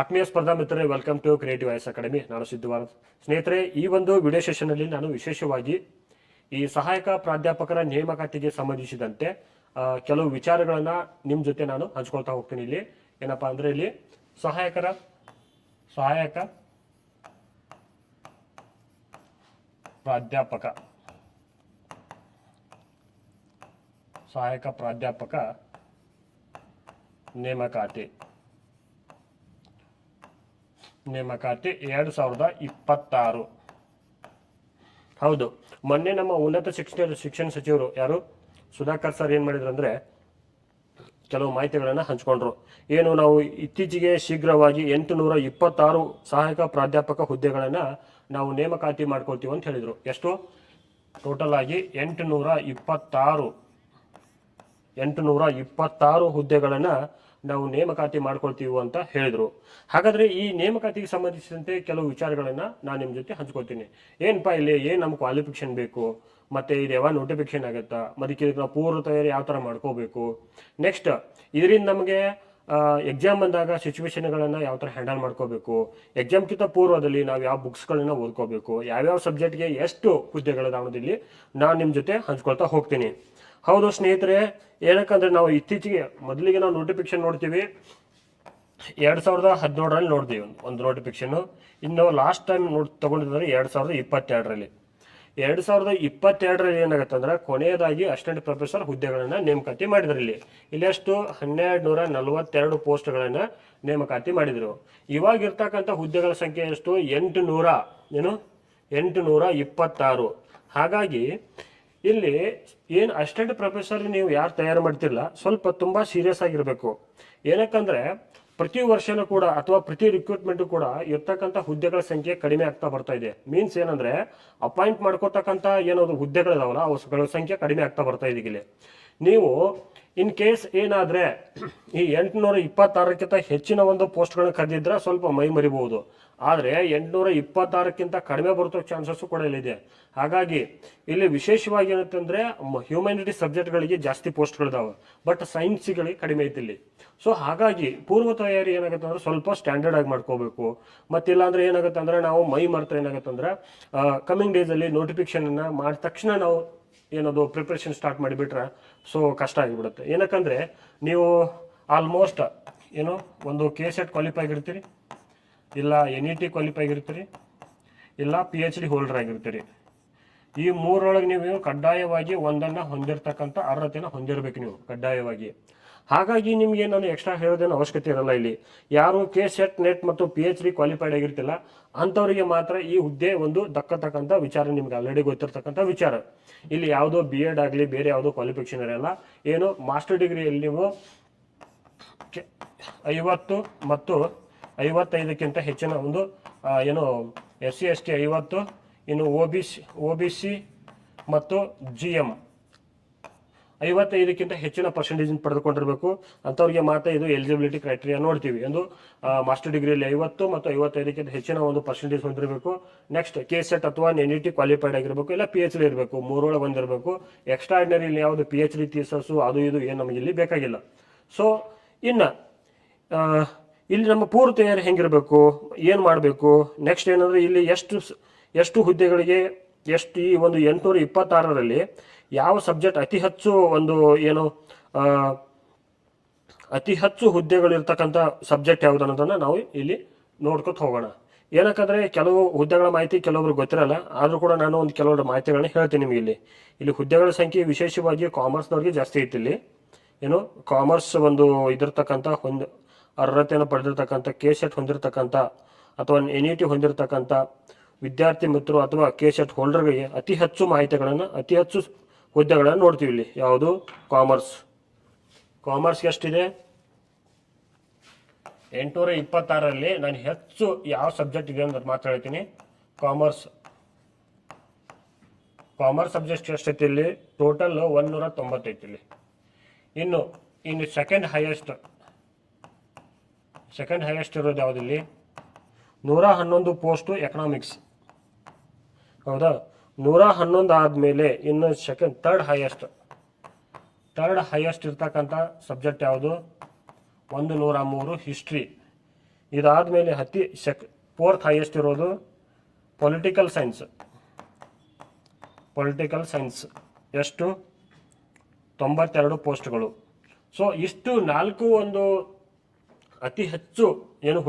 ಆತ್ಮೀಯ ಸ್ಪರ್ಧಾ ಮಿತ್ರರೇ, welcome to creative IS academy. ನಾನು ಸಿದ್ಧವಾರದ್. ಸ್ನೇಹಿತರೆ, ಈ ಒಂದು ವಿಡಿಯೋ ಸೆಷನ್ನಲ್ಲಿ ನಾನು ವಿಶೇಷವಾಗಿ ಈ ಸಹಾಯಕ ಪ್ರಾಧ್ಯಾಪಕರ ನೇಮಕಾತಿಗೆ ಸಂಬಂಧಿಸಿದಂತೆ ಕೆಲವು ವಿಚಾರಗಳನ್ನ ನಿಮ್ಮ ಜೊತೆ ನಾನು ಹಂಚ್ಕೊಳ್ತಾ ಹೋಗ್ತೀನಿ. ಇಲ್ಲಿ ಏನಪ್ಪಾ ಅಂದ್ರೆ, ಇಲ್ಲಿ ಸಹಾಯಕ ಪ್ರಾಧ್ಯಾಪಕ ನೇಮಕಾತಿ 2026. ಹೌದು, ಮೊನ್ನೆ ನಮ್ಮ ಉನ್ನತ ಶಿಕ್ಷಣ ಸಚಿವರು ಯಾರು ಸುಧಾಕರ್ ಸರ್ ಏನ್ ಮಾಡಿದ್ರು ಅಂದ್ರೆ, ಕೆಲವು ಮಾಹಿತಿಗಳನ್ನ ಹಂಚ್ಕೊಂಡ್ರು. ಏನು, ನಾವು ಇತ್ತೀಚೆಗೆ ಶೀಘ್ರವಾಗಿ 826 ಸಹಾಯಕ ಪ್ರಾಧ್ಯಾಪಕ ಹುದ್ದೆಗಳನ್ನ ನಾವು ನೇಮಕಾತಿ ಮಾಡ್ಕೊಳ್ತೀವಿ ಅಂತ ಹೇಳಿದ್ರು. ಎಷ್ಟು ಟೋಟಲ್ ಆಗಿ 826 ಹುದ್ದೆಗಳನ್ನ ನಾವು ನೇಮಕಾತಿ ಮಾಡ್ಕೊಳ್ತೀವಿ ಅಂತ ಹೇಳಿದ್ರು. ಹಾಗಾದ್ರೆ ಈ ನೇಮಕಾತಿಗೆ ಸಂಬಂಧಿಸಿದಂತೆ ಕೆಲವು ವಿಚಾರಗಳನ್ನ ನಾನು ನಿಮ್ ಜೊತೆ ಹಂಚ್ಕೊಳ್ತೀನಿ. ಏನಪ್ಪಾ, ಇಲ್ಲಿ ಏನ್ ನಮ್ಗೆ ಕ್ವಾಲಿಫಿಕೇಶನ್ ಬೇಕು, ಮತ್ತೆ ಇದು ಯಾವಾಗ ನೋಟಿಫಿಕೇಶನ್ ಆಗುತ್ತಾ, ಅದಕ್ಕೆ ನಾವು ಪೂರ್ವ ತಯಾರಿ ಯಾವ ತರ ಮಾಡ್ಕೋಬೇಕು, ನೆಕ್ಸ್ಟ್ ಇದರಿಂದ ನಮಗೆ ಎಕ್ಸಾಮ್ ಬಂದಾಗ ಸಿಚುವೇಶನ್ಗಳನ್ನ ಯಾವ ತರ ಹ್ಯಾಂಡಲ್ ಮಾಡ್ಕೋಬೇಕು, ಎಕ್ಸಾಮ್ಗಿಂತ ಪೂರ್ವದಲ್ಲಿ ನಾವು ಯಾವ ಬುಕ್ಸ್ಗಳನ್ನ ಓದ್ಕೋಬೇಕು, ಯಾವ್ಯಾವ ಸಬ್ಜೆಕ್ಟ್ಗೆ ಎಷ್ಟು ಹುದ್ದೆಗಳಿದಾವೋದಿಲ್ಲಿ ನಾನು ನಿಮ್ ಜೊತೆ ಹಂಚ್ಕೊಳ್ತಾ ಹೋಗ್ತೀನಿ. ಹೌದು ಸ್ನೇಹಿತರೆ, ಏನಕ್ಕಂದ್ರೆ ನಾವು ಇತ್ತೀಚೆಗೆ ಮೊದಲಿಗೆ ನಾವು ನೋಟಿಫಿಕೇಶನ್ ನೋಡ್ತೀವಿ 2017ರಲ್ಲಿ ನೋಡ್ತೀವಿ ಒಂದು ನೋಟಿಫಿಕೇಶನ್. ಇನ್ನು ಲಾಸ್ಟ್ ಟೈಮ್ ತಗೊಂಡಿದ್ರೆ 2022ರಲ್ಲಿ. 2022ರಲ್ಲಿ ಏನಾಗುತ್ತೆ ಅಂದ್ರೆ, ಕೊನೆಯದಾಗಿ ಅಸಿಸ್ಟೆಂಟ್ ಪ್ರೊಫೆಸರ್ ಹುದ್ದೆಗಳನ್ನ ನೇಮಕಾತಿ ಮಾಡಿದ್ರು. ಇಲ್ಲಿ ಎಷ್ಟು 1242 ಪೋಸ್ಟ್ಗಳನ್ನ ನೇಮಕಾತಿ ಮಾಡಿದ್ರು. ಇವಾಗ ಇರ್ತಕ್ಕಂಥ ಹುದ್ದೆಗಳ ಸಂಖ್ಯೆ ಎಷ್ಟು, 826. ಹಾಗಾಗಿ ಇಲ್ಲಿ ಏನು ಅಸಿಸ್ಟೆಂಟ್ ಪ್ರೊಫೆಸರ್ ನೀವು ಯಾರು ತಯಾರು ಮಾಡ್ತಿರಲ್ಲ, ಸ್ವಲ್ಪ ತುಂಬಾ ಸೀರಿಯಸ್ ಆಗಿರ್ಬೇಕು. ಏನಕ್ಕಂದ್ರೆ ಪ್ರತಿ ವರ್ಷನೂ ಕೂಡ ಅಥವಾ ಪ್ರತಿ ರಿಕ್ರೂಟ್ಮೆಂಟ್ ಕೂಡ ಇರ್ತಕ್ಕಂಥ ಹುದ್ದೆಗಳ ಸಂಖ್ಯೆ ಕಡಿಮೆ ಆಗ್ತಾ ಬರ್ತಾ ಇದೆ. ಮೀನ್ಸ್ ಏನಂದ್ರೆ, ಅಪಾಯಿಂಟ್ ಮಾಡ್ಕೋತಕ್ಕಂಥ ಏನದು ಹುದ್ದೆಗಳಿದಾವಲ್ಲ ಅವುಗಳ ಸಂಖ್ಯೆ ಕಡಿಮೆ ಆಗ್ತಾ ಬರ್ತಾ ಇದೆ. ಇಲ್ಲಿ ನೀವು ಇನ್ ಕೇಸ್ ಏನಾದ್ರೆ ಈ 826ಕ್ಕಿಂತ ಹೆಚ್ಚಿನ ಒಂದು ಪೋಸ್ಟ್ಗಳನ್ನ ಕರೆದಿದ್ರೆ ಸ್ವಲ್ಪ ಮೈ ಮರಿಬಹುದು. ಆದ್ರೆ 826ಕ್ಕಿಂತ ಕಡಿಮೆ ಬರುತ್ತೋ ಚಾನ್ಸಸ್ ಕೂಡ ಇಲ್ಲಿದೆ. ಹಾಗಾಗಿ ಇಲ್ಲಿ ವಿಶೇಷವಾಗಿ ಏನಂತಂದ್ರೆ, ಹ್ಯೂಮ್ಯಾನಿಟಿ ಸಬ್ಜೆಕ್ಟ್ಗಳಿಗೆ ಜಾಸ್ತಿ ಪೋಸ್ಟ್ಗಳಿದಾವೆ, ಬಟ್ ಸೈನ್ಸ್ಗಳಿಗೆ ಕಡಿಮೆ ಐತಿ ಇಲ್ಲಿ. ಸೊ ಹಾಗಾಗಿ ಪೂರ್ವ ತಯಾರಿ ಏನಾಗುತ್ತೆ ಅಂದ್ರೆ ಸ್ವಲ್ಪ ಸ್ಟ್ಯಾಂಡರ್ಡ್ ಆಗಿ ಮಾಡ್ಕೋಬೇಕು. ಮತ್ತಿಲ್ಲ ಅಂದ್ರೆ ಏನಾಗುತ್ತೆ ಅಂದ್ರೆ, ನಾವು ಮೈ ಮರ್ತ ಏನಾಗುತ್ತೆ ಅಂದ್ರೆ, ಕಮಿಂಗ್ ಡೇಸ್ ಅಲ್ಲಿ ನೋಟಿಫಿಕೇಶನ್ ಅನ್ನ ಮಾಡಿದ ತಕ್ಷಣ ನಾವು ಏನದು ಪ್ರಿಪ್ರೇಷನ್ ಸ್ಟಾರ್ಟ್ ಮಾಡಿಬಿಟ್ರೆ ಸೊ ಕಷ್ಟ ಆಗಿಬಿಡುತ್ತೆ. ಏನಕ್ಕಂದ್ರೆ, ನೀವು ಆಲ್ಮೋಸ್ಟ್ ಏನು ಒಂದು KSET ಕ್ವಾಲಿಫೈ ಆಗಿರ್ತೀರಿ, ಇಲ್ಲ NET ಕ್ವಾಲಿಫೈ ಆಗಿರ್ತೀರಿ, ಇಲ್ಲ PhD ಹೋಲ್ಡರ್ ಆಗಿರ್ತೀರಿ. ಈ ಮೂರೊಳಗೆ ನೀವು ಕಡ್ಡಾಯವಾಗಿ ಒಂದನ್ನ ಹೊಂದಿರತಕ್ಕಂಥ ಅರ್ಹತೆನ ಹೊಂದಿರಬೇಕು ನೀವು ಕಡ್ಡಾಯವಾಗಿ. ಹಾಗಾಗಿ ನಿಮ್ಗೆ ನಾನು ಎಕ್ಸ್ಟ್ರಾ ಹೇಳೋದೇನು ಅವಶ್ಯಕತೆ ಇರಲ್ಲ. ಇಲ್ಲಿ ಯಾರು KSET ನೆಟ್ ಮತ್ತು PhD ಕ್ವಾಲಿಫೈಡ್ ಆಗಿರ್ತಿಲ್ಲ ಅಂಥವರಿಗೆ ಮಾತ್ರ ಈ ಹುದ್ದೆ ಒಂದು ದಕ್ಕತಕ್ಕಂಥ ವಿಚಾರ, ನಿಮ್ಗೆ ಆಲ್ರೆಡಿ ಗೊತ್ತಿರ್ತಕ್ಕಂಥ ವಿಚಾರ. ಇಲ್ಲಿ ಯಾವುದೋ BEd ಆಗಲಿ ಬೇರೆ ಯಾವುದೋ ಕ್ವಾಲಿಫಿಕೇಶನ್ ಇರಲ್ಲ. ಏನು ಮಾಸ್ಟರ್ ಡಿಗ್ರಿಯಲ್ಲಿ ನೀವು 50 ಮತ್ತು 55ಕ್ಕಿಂತ ಹೆಚ್ಚಿನ ಒಂದು ಏನು SC ST 50, ಇನ್ನು OBC ಮತ್ತು GM 55ಕ್ಕಿಂತ ಹೆಚ್ಚಿನ ಪರ್ಸೆಂಟೇಜ್ ಪಡೆದುಕೊಂಡಿರಬೇಕು. ಅಂಥವ್ರಿಗೆ ಮಾತ್ರ ಇದು ಎಲಿಜಿಬಿಲಿಟಿ ಕ್ರೈಟೀರಿಯಾ ನೋಡ್ತೀವಿ. ಒಂದು ಮಾಸ್ಟರ್ ಡಿಗ್ರಿಯಲ್ಲಿ 50 ಮತ್ತು 55ಕ್ಕಿಂತ ಹೆಚ್ಚಿನ ಒಂದು ಪರ್ಸೆಂಟೇಜ್ ಹೊಂದಿರಬೇಕು. ನೆಕ್ಸ್ಟ್ KSET ಅಥವಾ NET ಕ್ವಾಲಿಫೈಡ್ ಆಗಿರಬೇಕು, ಇಲ್ಲ PhD ಇರಬೇಕು, ಮೂರೊಳಗೆ ಒಂದಿರಬೇಕು. ಎಕ್ಸ್ಟ್ರಾ ಆರ್ಡಿನರಿ ಇಲ್ಲಿ ಯಾವುದು PhD ಥೀಸಸ್ ಅದು ಇದು ಏನು ನಮಗೆ ಇಲ್ಲಿ ಬೇಕಾಗಿಲ್ಲ. ಸೊ ಇನ್ನು ಇಲ್ಲಿ ನಮ್ಮ ಪೂರ್ವ ತಯಾರಿ ಹೆಂಗಿರಬೇಕು, ಏನು ಮಾಡಬೇಕು, ನೆಕ್ಸ್ಟ್ ಏನಂದ್ರೆ, ಇಲ್ಲಿ ಎಷ್ಟು ಹುದ್ದೆಗಳಿಗೆ ಎಷ್ಟು ಈ ಒಂದು 826ರಲ್ಲಿ ಯಾವ ಸಬ್ಜೆಕ್ಟ್ ಅತಿ ಹೆಚ್ಚು ಒಂದು ಏನು ಅತಿ ಹೆಚ್ಚು ಹುದ್ದೆಗಳಿರ್ತಕ್ಕಂಥ ಸಬ್ಜೆಕ್ಟ್ ಯಾವುದು ಅನ್ನೋದನ್ನ ನಾವು ಇಲ್ಲಿ ನೋಡ್ಕೊತ ಹೋಗೋಣ. ಏನಕ್ಕಂದ್ರೆ, ಕೆಲವು ಹುದ್ದೆಗಳ ಮಾಹಿತಿ ಕೆಲವೊಬ್ರು ಗೊತ್ತಿರಲ್ಲ, ಆದ್ರೂ ಕೂಡ ನಾನು ಒಂದು ಕೆಲವೊಂದು ಮಾಹಿತಿಗಳನ್ನ ಹೇಳ್ತೀನಿ ನಿಮಗೆ. ಇಲ್ಲಿ ಹುದ್ದೆಗಳ ಸಂಖ್ಯೆ ವಿಶೇಷವಾಗಿ ಕಾಮರ್ಸ್ನವ್ರಿಗೆ ಜಾಸ್ತಿ ಐತಿ. ಇಲ್ಲಿ ಏನು ಕಾಮರ್ಸ್ ಒಂದು ಇದಿರ್ತಕ್ಕಂಥ ಅರ್ಹತೆಯನ್ನು ಪಡೆದಿರ್ತಕ್ಕಂಥ KSET ಹೊಂದಿರತಕ್ಕಂಥ ಅಥವಾ NET ಹೊಂದಿರತಕ್ಕಂಥ ವಿದ್ಯಾರ್ಥಿ ಮಿತ್ರರು ಅಥವಾ KSET ಹೋಲ್ಡರ್ಗಳಿಗೆ ಅತಿ ಹೆಚ್ಚು ಮಾಹಿತಿಗಳನ್ನು, ಅತಿ ಹೆಚ್ಚು ಹುದ್ದೆಗಳನ್ನು ನೋಡ್ತೀವಿ. ಇಲ್ಲಿ ಯಾವುದು ಕಾಮರ್ಸ್ಗೆ ಎಷ್ಟಿದೆ, 826ರಲ್ಲಿ ನಾನು ಹೆಚ್ಚು ಯಾವ ಸಬ್ಜೆಕ್ಟ್ ಇದೆ ಅಂತ ಮಾತ್ರ ಹೇಳ್ತೀನಿ. ಕಾಮರ್ಸ್ ಸಬ್ಜೆಕ್ಟ್ ಎಷ್ಟೈತಿ ಇಲ್ಲಿ, ಟೋಟಲ್ 190 ಐತಿ ಇಲ್ಲಿ. ಇನ್ನು ಸೆಕೆಂಡ್ ಹೈಯೆಸ್ಟ್ ಇರೋದು ಯಾವುದಿಲ್ಲಿ, 111 ಪೋಸ್ಟು ಎಕನಾಮಿಕ್ಸ್. ಹೌದಾ, 111 ಆದ್ಮೇಲೆ ಇನ್ನು ಥರ್ಡ್ ಹೈಯೆಸ್ಟ್ ಇರ್ತಕ್ಕಂಥ ಸಬ್ಜೆಕ್ಟ್ ಯಾವುದು, 103 ಹಿಸ್ಟ್ರಿ. ಇದಾದಮೇಲೆ ಫೋರ್ತ್ ಹೈಯೆಸ್ಟ್ ಇರೋದು ಪೊಲಿಟಿಕಲ್ ಸೈನ್ಸ್ ಎಷ್ಟು 92 ಪೋಸ್ಟ್ಗಳು. ಸೊ ಇಷ್ಟು 4 ಒಂದು ಅತಿ ಹೆಚ್ಚು ಏನು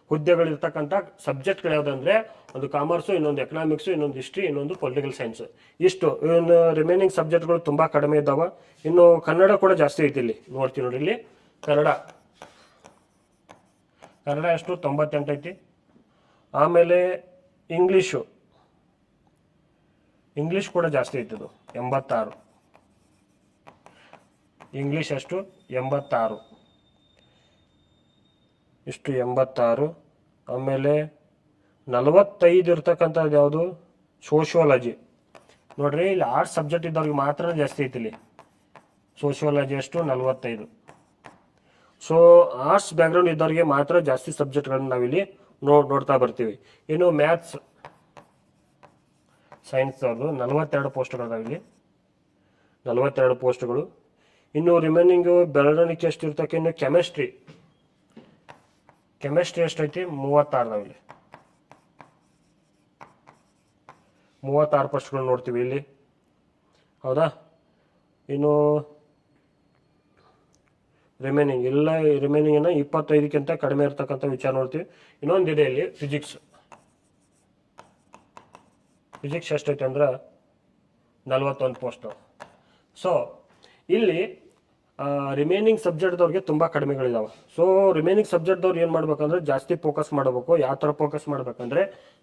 ಹುದ್ದೆಗಳಿರ್ತಕ್ಕಂಥ ಸಬ್ಜೆಕ್ಟ್ಗಳು ಯಾವುದಂದ್ರೆ ಒಂದು ಕಾಮರ್ಸು, ಇನ್ನೊಂದು ಎಕನಾಮಿಕ್ಸು, ಇನ್ನೊಂದು ಹಿಸ್ಟ್ರಿ, ಇನ್ನೊಂದು ಪೊಲಿಟಿಕಲ್ ಸೈನ್ಸ್. ಇಷ್ಟು ಇನ್ನು ರಿಮೈನಿಂಗ್ ಸಬ್ಜೆಕ್ಟ್ಗಳು ತುಂಬಾ ಕಡಿಮೆ ಇದ್ದಾವೆ. ಇನ್ನು ಕನ್ನಡ ಕೂಡ ಜಾಸ್ತಿ ಐತಿ ಇಲ್ಲಿ ನೋಡ್ತೀವಿ ನೋಡಿ. ಇಲ್ಲಿ ಕನ್ನಡ ಎಷ್ಟು 98 ಐತಿ. ಆಮೇಲೆ ಇಂಗ್ಲಿಷ್ ಕೂಡ ಜಾಸ್ತಿ ಐತಿದು 86. ಇಂಗ್ಲಿಷ್ ಎಷ್ಟು 86 ಇಷ್ಟು 86. ಆಮೇಲೆ 45 ಇರ್ತಕ್ಕಂಥದ್ದು ಯಾವುದು ಸೋಷಿಯಾಲಜಿ ನೋಡ್ರಿ. ಇಲ್ಲಿ ಆರ್ಟ್ಸ್ ಸಬ್ಜೆಕ್ಟ್ ಇದ್ದವ್ರಿಗೆ ಮಾತ್ರ ಜಾಸ್ತಿ ಐತಿ ಇಲ್ಲಿ. ಸೋಷಿಯಾಲಜಿ ಎಷ್ಟು 45. ಸೊ ಆರ್ಟ್ಸ್ ಬ್ಯಾಕ್ಗ್ರೌಂಡ್ ಇದ್ದವ್ರಿಗೆ ಮಾತ್ರ ಜಾಸ್ತಿ ಸಬ್ಜೆಕ್ಟ್ಗಳನ್ನ ನಾವಿಲ್ಲಿ ನೋಡ್ತಾ ಬರ್ತೀವಿ. ಇನ್ನು ಮ್ಯಾಥ್ಸ್ ಸೈನ್ಸ್ ಅವ್ರದ್ದು 42 ಪೋಸ್ಟ್ಗಳಿದಾವೆ ಇಲ್ಲಿ, 42 ಪೋಸ್ಟ್ಗಳು. ಇನ್ನು ರಿಮೈನಿಂಗು ಬೆಳವಣಿಗೆ ಎಷ್ಟು ಇರ್ತಕ್ಕೆ. ಇನ್ನು ಕೆಮಿಸ್ಟ್ರಿ ಎಷ್ಟೈತಿ 36 ಇಲ್ಲಿ, 36 ಪೋಸ್ಟ್ಗಳು ನೋಡ್ತೀವಿ ಇಲ್ಲಿ, ಹೌದಾ. ಇನ್ನು ರಿಮೈನಿಂಗ್ 25ಕ್ಕಿಂತ ಕಡಿಮೆ ಇರ್ತಕ್ಕಂಥ ವಿಚಾರ ನೋಡ್ತೀವಿ. ಇನ್ನೊಂದಿದೆ ಇಲ್ಲಿ ಫಿಸಿಕ್ಸ್ ಎಷ್ಟೈತೆ ಅಂದ್ರೆ 41 ಪೋಸ್ಟ್. ಸೊ ಇಲ್ಲಿ ರಿಮೈನಿಂಗ್ ಸಬ್ಜೆಕ್ಟ್ದವ್ರಿಗೆ ತುಂಬ ಕಡಿಮೆಗಳಿದಾವೆ. ಸೊ ರಿಮೈನಿಂಗ್ ಸಬ್ಜೆಕ್ಟ್ದವ್ರು ಏನು ಮಾಡ್ಬೇಕಂದ್ರೆ ಜಾಸ್ತಿ ಫೋಕಸ್ ಮಾಡಬೇಕು. ಯಾವ ಥರ ಫೋಕಸ್ ಮಾಡ್ಬೇಕಂದ್ರೆ